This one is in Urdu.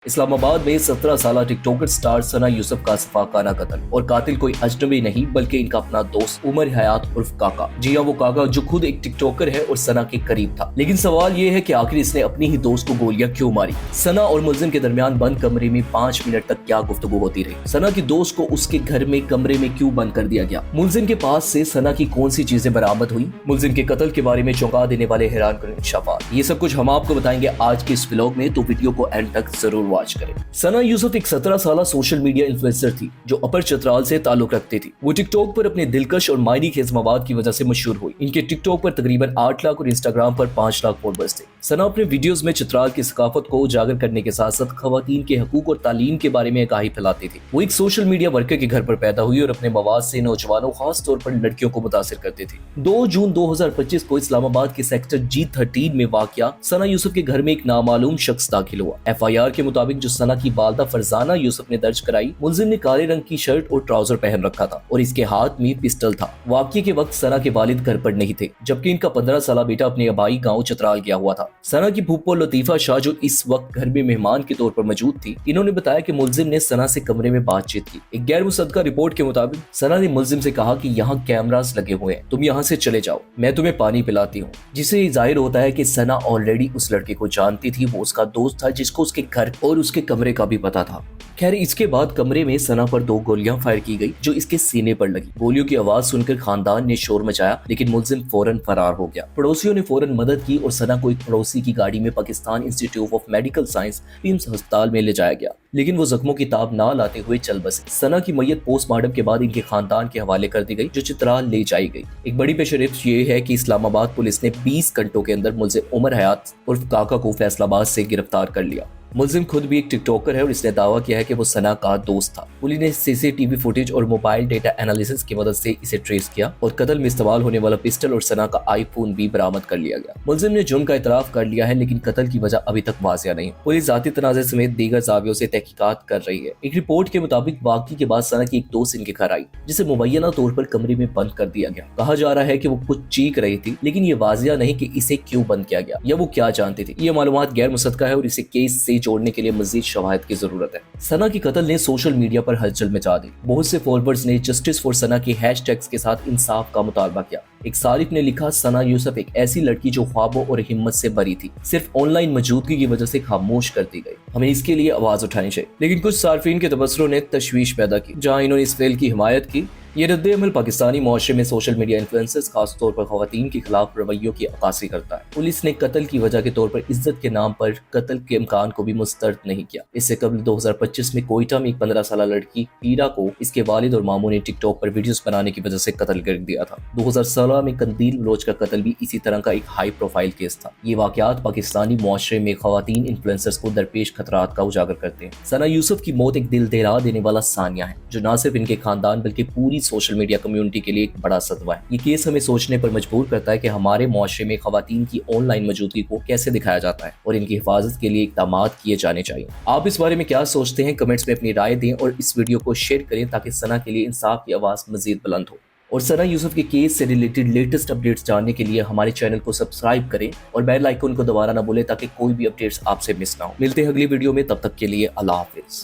اسلام آباد میں 17 سالہ ٹک ٹاکر سٹار ثنا یوسف کا شفاقانہ قتل، اور قاتل کوئی اجنبی نہیں بلکہ ان کا اپنا دوست عمر حیات عرف کاکا۔ جی ہاں، وہ کاکا جو خود ایک ٹک ٹاکر ہے اور ثنا کے قریب تھا۔ لیکن سوال یہ ہے کہ آخر اس نے اپنی ہی دوست کو گولیاں کیوں ماری؟ ثنا اور ملزم کے درمیان بند کمرے میں 5 منٹ تک کیا گفتگو ہوتی رہی؟ ثنا کی دوست کو اس کے گھر میں کمرے میں کیوں بند کر دیا گیا؟ ملزم کے پاس سے ثنا کی کون سی چیزیں برآمد ہوئی؟ ملزم کے قتل کے بارے میں چونکا دینے والے حیران کن انکشافات، یہ سب کچھ ہم آپ کو بتائیں گے آج کے اس ولاگ میں، تو ویڈیو کو اینڈ تک ضرور واچ کریں۔ ثنا یوسف ایک 17 سالہ سوشل میڈیا انفلوئنسر تھی جو اپر چترال سے تعلق رکھتی تھی۔ وہ ٹک ٹاک پر اپنے دلکش اور معنی خیز مواد کی وجہ سے مشہور ہوئی۔ ان کے ٹک ٹاک پر تقریباً 8 لاکھ اور انسٹاگرام پر 5 لاکھ فالوورز تھے۔ ثنا اپنے ویڈیوز میں چترال کی ثقافت کو اجاگر کرنے کے ساتھ ساتھ خواتین کے حقوق اور تعلیم کے بارے میں آگاہی پھیلاتی تھی۔ وہ ایک سوشل میڈیا ورکر کے گھر پر پیدا ہوئی اور اپنے مواد سے نوجوانوں، خاص طور پر لڑکیوں کو متاثر کرتی تھی۔ 2 جون 2025 کو اسلام آباد کے سیکٹر G13 میں واقع ثنا یوسف کے گھر میں ایک نامعلوم شخص داخل ہوا۔ FIR کے مطابق جو ثنا کی والدہ فرزانہ یوسف نے درج کرائی، ملزم نے کالے رنگ کی شرٹ اور ٹراؤزر پہن رکھا تھا اور اس کے ہاتھ میں پسٹل تھا۔ واقعے کے وقت ثنا کے والد گھر پر نہیں تھے، جبکہ ان کا 15 سالہ بیٹا اپنے آبائی گاؤں چترال گیا ہوا تھا۔ ثنا کی پھوپھو لطیفہ شاہ جو اس وقت گھر میں مہمان کے طور پر موجود تھی، انہوں نے بتایا کہ ملزم نے ثنا سے کمرے میں بات چیت کی۔ ایک غیر مصدقہ رپورٹ کے مطابق ثنا نے ملزم سے کہا کہ یہاں کیمراز لگے ہوئے ہیں، تم یہاں سے چلے جاؤ، میں تمہیں پانی پلاتی ہوں، جس سے یہ ظاہر ہوتا ہے کہ ثنا آلریڈی اس لڑکے کو جانتی تھی، وہ اس کا دوست تھا جس کو اس کے گھر اور اس کے کمرے کا بھی پتا تھا۔ خیر، اس کے بعد کمرے میں ثنا پر 2 گولیاں فائر کی گئی جو اس کے سینے پر لگی۔ گولیوں کی آواز سن کر خاندان نے شور مچایا، لیکن ملزم فوراً فرار ہو گیا۔ پڑوسیوں نے فوراً مدد کی اور ثنا کو ایک پڑوسی کی گاڑی میں پاکستان انسٹی ٹیوٹ آف میڈیکل سائنس پیمز ہسپتال میں لے جایا گیا، لیکن وہ زخموں کی تاب نہ لاتے ہوئے چل بسے۔ ثنا کی میت پوسٹ مارٹم کے بعد ان کے خاندان کے حوالے کر دی گئی جو چترال لے جائی گئی۔ ایک بڑی پیش رفت یہ ہے کہ اسلام آباد پولیس نے 20 گھنٹوں کے اندر ملزم عمر حیات عرف کاکا کو فیصل آباد سے گرفتار کر لیا۔ ملزم خود بھی ایک ٹک ٹاکر ہے اور اس نے دعویٰ کیا ہے کہ وہ ثنا کا دوست تھا۔ پولیس نے CCTV فوٹیج اور موبائل ڈیٹا انالیسس کی مدد سے اسے ٹریس کیا اور قتل میں استعمال ہونے والا پسٹل اور ثنا کا آئی فون بھی برآمد کر لیا گیا۔ ملزم نے جرم کا اعتراف کر لیا ہے، لیکن قتل کی وجہ ابھی تک واضح نہیں۔ پولیس ذاتی تنازع سمیت دیگر زاویوں سے تحقیقات کر رہی ہے۔ ایک رپورٹ کے مطابق واقعے کے بعد ثنا کی ایک دوست ان کے گھر آئی، جسے مبینہ طور پر کمرے میں بند کر دیا گیا۔ کہا جا رہا ہے کہ وہ کچھ چیخ رہی تھی، لیکن یہ واضح نہیں کہ اسے کیوں بند کیا گیا یا وہ کیا جانتی تھی۔ یہ معلومات غیر مصدقہ ہے اور اسے کیس سے جوڑنے کے لیے مزید شواہد کی ضرورت ہے۔ ثنا کی قتل نے سوشل میڈیا پر ہلچل مچا دی۔ بہت سے فالوورز نے جسٹس فار ثنا کے ہیش ٹیگز کے ساتھ انصاف کا مطالبہ کیا۔ ایک صارف نے لکھا، ثنا یوسف ایک ایسی لڑکی جو خوابوں اور ہمت سے بری تھی، صرف آن لائن موجودگی کی وجہ سے خاموش کر دی گئی، ہمیں اس کے لیے آواز اٹھانی چاہیے۔ لیکن کچھ صارفین کے تبصروں نے تشویش پیدا کی۔ جہاں انہوں نے اس فعل کی حمایت کی، یہ رد عمل پاکستانی معاشرے میں سوشل میڈیا انفلوئنسرز، خاص طور پر خواتین کے خلاف رویوں کی عکاسی کرتا ہے۔ پولیس نے قتل کی وجہ کے طور پر عزت کے نام پر قتل کے امکان کو بھی مسترد نہیں کیا۔ اس سے قبل 2025 میں کوئٹہ میں ایک 15 سالہ لڑکی ہیرا کو اس کے والد اور ماموں نے ٹک ٹاک پر ویڈیوز بنانے کی وجہ سے قتل کر دیا تھا۔ 2016 میں قندیل بلوچ کا قتل بھی اسی طرح کا ایک ہائی پروفائل کیس تھا۔ یہ واقعات پاکستانی معاشرے میں خواتین انفلوئنسرز کو درپیش خطرات کا اجاگر کرتے ہیں۔ ثنا یوسف کی موت ایک دل دہلا دینے والا ثانیہ ہے، جو نہ صرف ان کے خاندان بلکہ پوری سوشل میڈیا کمیونٹی کے لیے ایک بڑا صدمہ ہے۔ یہ کیس ہمیں سوچنے پر مجبور کرتا ہے کہ ہمارے معاشرے میں خواتین کی آن لائن موجودگی کو کیسے دکھایا جاتا ہے اور ان کی حفاظت کے لیے اقدامات کیے جانے چاہیے۔ آپ اس بارے میں کیا سوچتے ہیں؟ کمنٹس میں اپنی رائے دیں اور اس ویڈیو کو شیئر کریں تاکہ ثنا کے لیے انصاف کی آواز مزید بلند ہو۔ اور ثنا یوسف کے کیس سے ریلیٹڈ لیٹسٹ اپڈیٹس جاننے کے لیے ہمارے چینل کو سبسکرائب کریں اور بیل آئیکن کو دبانا نہ بھولیں تاکہ کوئی بھی اپڈیٹس آپ سے مس نہ ہو۔ ملتے ہیں اگلی ویڈیو میں، تب تک کے لیے اللہ حافظ۔